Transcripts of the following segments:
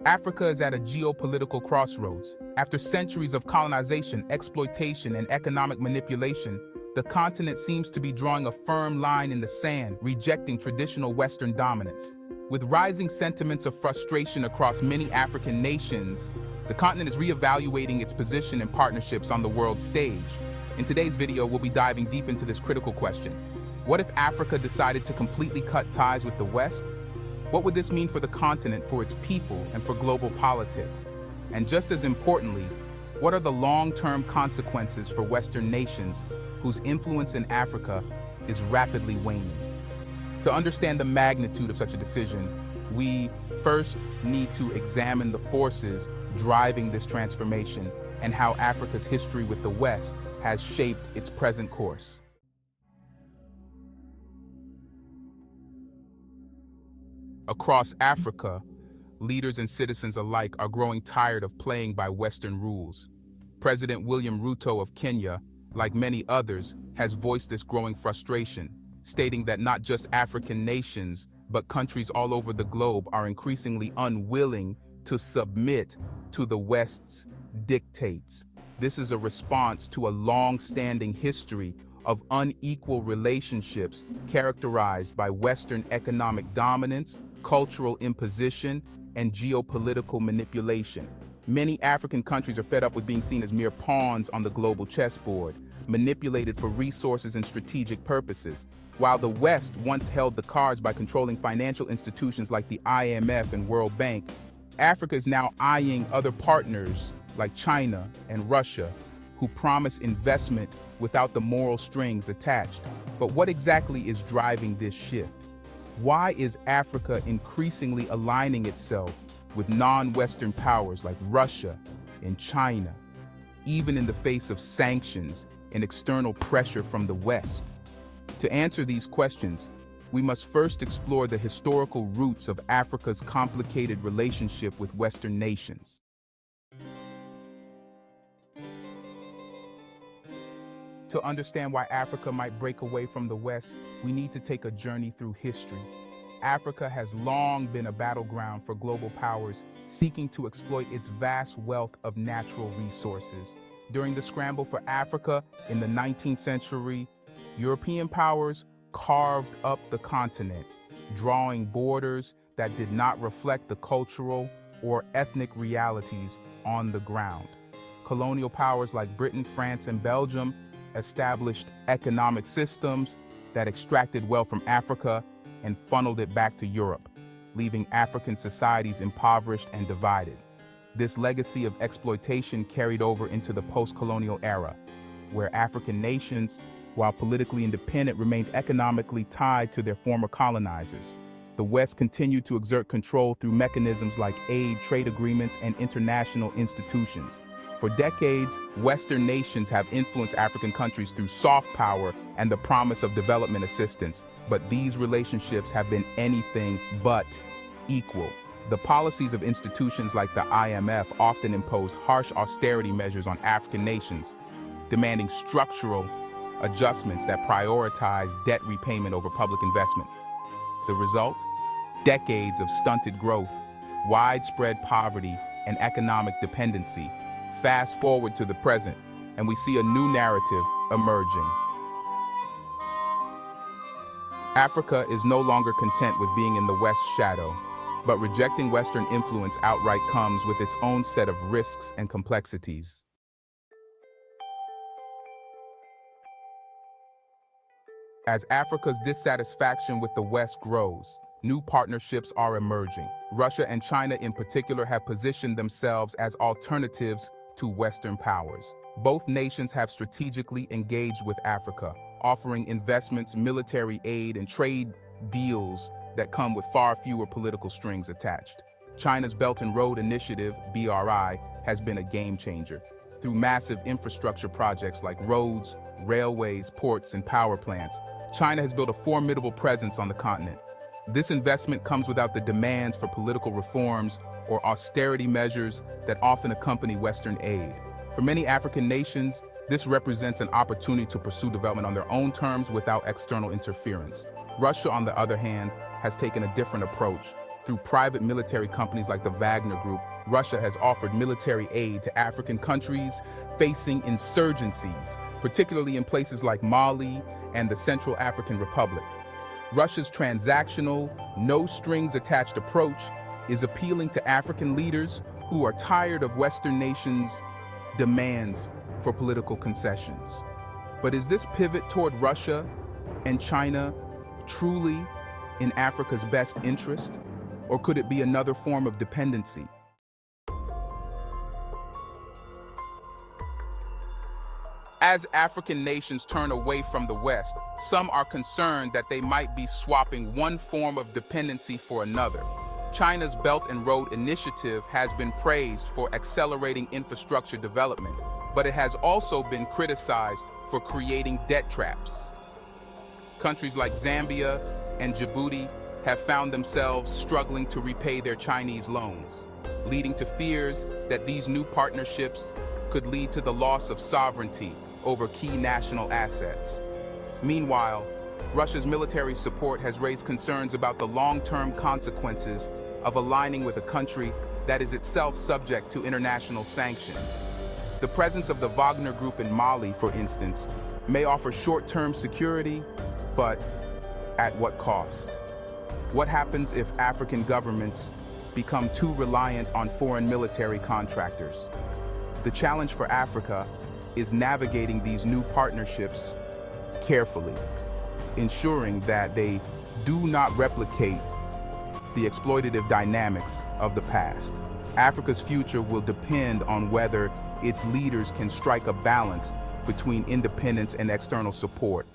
Africa is at a geopolitical crossroads. After centuries of colonization, exploitation, and economic manipulation, the continent seems to be drawing a firm line in the sand, rejecting traditional Western dominance. With rising sentiments of frustration across many African nations, the continent is reevaluating its position and partnerships on the world stage. In today's video, we'll be diving deep into this critical question. What if Africa decided to completely cut ties with the West? What would this mean for the continent, for its people, and for global politics? And just as importantly, what are the long-term consequences for Western nations whose influence in Africa is rapidly waning? To understand the magnitude of such a decision, we first need to examine the forces driving this transformation and how Africa's history with the West has shaped its present course. Across Africa, leaders and citizens alike are growing tired of playing by Western rules. President William Ruto of Kenya, like many others, has voiced this growing frustration, stating that not just African nations, but countries all over the globe are increasingly unwilling to submit to the West's dictates. This is a response to a long-standing history of unequal relationships characterized by Western economic dominance, cultural imposition, and geopolitical manipulation. Many African countries are fed up with being seen as mere pawns on the global chessboard, manipulated for resources and strategic purposes. While the West once held the cards by controlling financial institutions like the IMF and World Bank, Africa is now eyeing other partners like China and Russia, who promise investment without the moral strings attached. But what exactly is driving this shift? Why is Africa increasingly aligning itself with non-Western powers like Russia and China, even in the face of sanctions and external pressure from the West? To answer these questions, we must first explore the historical roots of Africa's complicated relationship with Western nations. To understand why Africa might break away from the West, we need to take a journey through history. Africa has long been a battleground for global powers seeking to exploit its vast wealth of natural resources. During the scramble for Africa in the 19th century, European powers carved up the continent, drawing borders that did not reflect the cultural or ethnic realities on the ground. Colonial powers like Britain, France, and Belgium established economic systems that extracted wealth from Africa and funneled it back to Europe, leaving African societies impoverished and divided. This legacy of exploitation carried over into the post-colonial era, where African nations, while politically independent, remained economically tied to their former colonizers. The West continued to exert control through mechanisms like aid, trade agreements, and international institutions. For decades, Western nations have influenced African countries through soft power and the promise of development assistance, but these relationships have been anything but equal. The policies of institutions like the IMF often imposed harsh austerity measures on African nations, demanding structural adjustments that prioritize debt repayment over public investment. The result? Decades of stunted growth, widespread poverty, and economic dependency. Fast forward to the present, and we see a new narrative emerging. Africa is no longer content with being in the West's shadow, but rejecting Western influence outright comes with its own set of risks and complexities. As Africa's dissatisfaction with the West grows, new partnerships are emerging. Russia and China in particular have positioned themselves as alternatives to Western powers. Both nations have strategically engaged with Africa, offering investments, military aid, and trade deals that come with far fewer political strings attached. China's Belt and Road Initiative, BRI, has been a game changer. Through massive infrastructure projects like roads, railways, ports, and power plants, China has built a formidable presence on the continent. This investment comes without the demands for political reforms or austerity measures that often accompany Western aid. For many African nations, this represents an opportunity to pursue development on their own terms without external interference. Russia, on the other hand, has taken a different approach, Through private military companies like the Wagner Group, Russia has offered military aid to African countries facing insurgencies, particularly in places like Mali and the Central African Republic. Russia's transactional, no-strings-attached approach is appealing to African leaders who are tired of Western nations' demands for political concessions. But is this pivot toward Russia and China truly in Africa's best interest? Or could it be another form of dependency? As African nations turn away from the West, some are concerned that they might be swapping one form of dependency for another. China's Belt and Road Initiative has been praised for accelerating infrastructure development, but it has also been criticized for creating debt traps. Countries like Zambia and Djibouti have found themselves struggling to repay their Chinese loans, leading to fears that these new partnerships could lead to the loss of sovereignty over key national assets. Meanwhile, Russia's military support has raised concerns about the long-term consequences of aligning with a country that is itself subject to international sanctions. The presence of the Wagner Group in Mali, for instance, may offer short-term security, but at what cost? What happens if African governments become too reliant on foreign military contractors? The challenge for Africa is navigating these new partnerships carefully, ensuring that they do not replicate the exploitative dynamics of the past. Africa's future will depend on whether its leaders can strike a balance between independence and external support.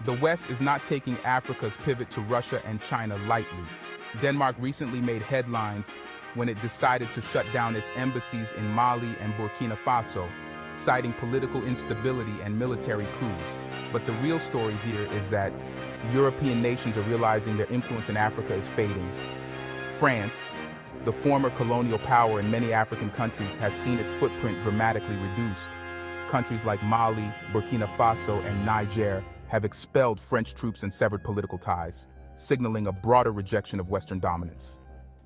The West is not taking Africa's pivot to Russia and China lightly. Denmark recently made headlines when it decided to shut down its embassies in Mali and Burkina Faso, citing political instability and military coups. But the real story here is that European nations are realizing their influence in Africa is fading. France, the former colonial power in many African countries, has seen its footprint dramatically reduced. Countries like Mali, Burkina Faso, and Niger have expelled French troops and severed political ties, signaling a broader rejection of Western dominance.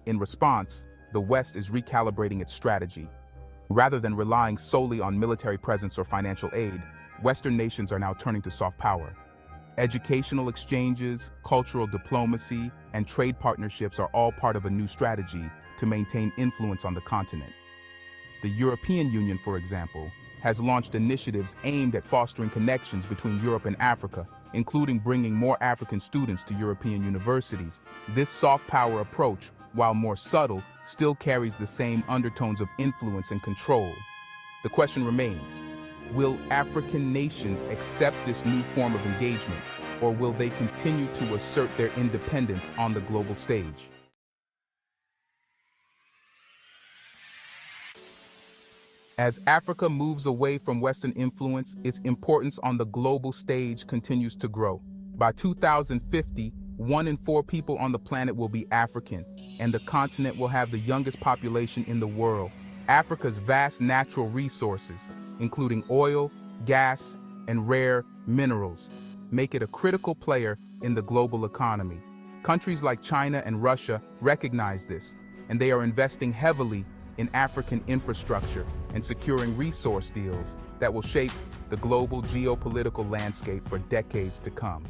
In response, the West is recalibrating its strategy. Rather than relying solely on military presence or financial aid, Western nations are now turning to soft power. Educational exchanges, cultural diplomacy, and trade partnerships are all part of a new strategy to maintain influence on the continent. The European Union, for example, has launched initiatives aimed at fostering connections between Europe and Africa, including bringing more African students to European universities. This soft power approach, while more subtle, still carries the same undertones of influence and control. The question remains, will African nations accept this new form of engagement, or will they continue to assert their independence on the global stage? As Africa moves away from Western influence, its importance on the global stage continues to grow. By 2050, 1 in 4 people on the planet will be African, and the continent will have the youngest population in the world. Africa's vast natural resources, including oil, gas, and rare minerals, make it a critical player in the global economy. Countries like China and Russia recognize this, and they are investing heavily in African infrastructure and securing resource deals that will shape the global geopolitical landscape for decades to come.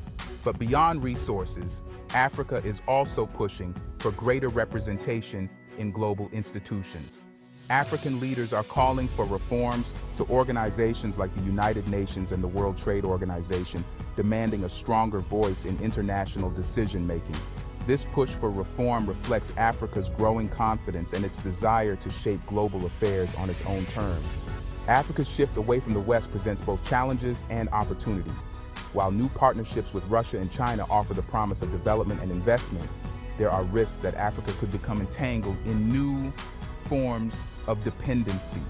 But beyond resources, Africa is also pushing for greater representation in global institutions. African leaders are calling for reforms to organizations like the United Nations and the World Trade Organization, demanding a stronger voice in international decision-making. This push for reform reflects Africa's growing confidence and its desire to shape global affairs on its own terms. Africa's shift away from the West presents both challenges and opportunities. While new partnerships with Russia and China offer the promise of development and investment, there are risks that Africa could become entangled in new forms of dependency.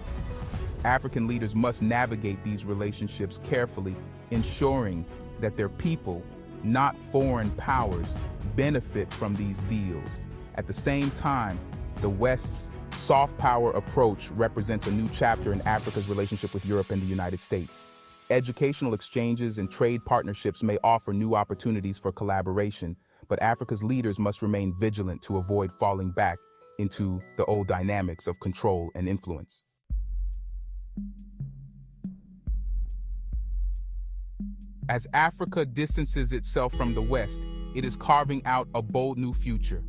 African leaders must navigate these relationships carefully, ensuring that their people, not foreign powers, benefit from these deals. At the same time, the West's soft power approach represents a new chapter in Africa's relationship with Europe and the United States. Educational exchanges and trade partnerships may offer new opportunities for collaboration, but Africa's leaders must remain vigilant to avoid falling back into the old dynamics of control and influence. As Africa distances itself from the West, it is carving out a bold new future.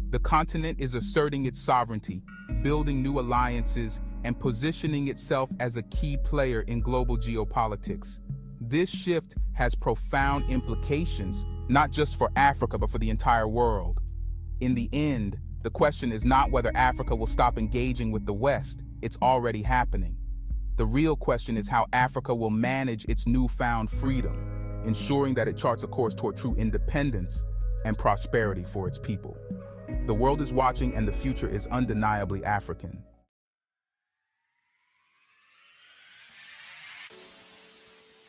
The continent is asserting its sovereignty, building new alliances, and positioning itself as a key player in global geopolitics. This shift has profound implications, not just for Africa, but for the entire world. In the end, the question is not whether Africa will stop engaging with the West. It's already happening. The real question is how Africa will manage its newfound freedom, ensuring that it charts a course toward true independence and prosperity for its people. The world is watching, and the future is undeniably African.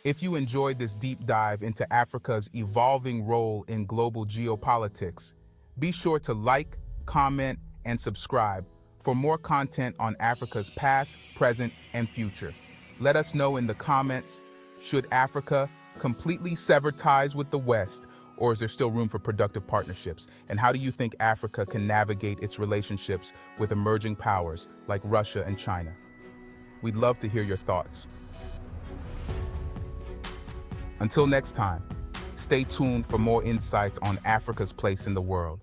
If you enjoyed this deep dive into Africa's evolving role in global geopolitics, be sure to like, comment, and subscribe for more content on Africa's past, present, and future. Let us know in the comments, should Africa completely sever ties with the West, or is there still room for productive partnerships? And how do you think Africa can navigate its relationships with emerging powers like Russia and China? We'd love to hear your thoughts. Until next time, stay tuned for more insights on Africa's place in the world.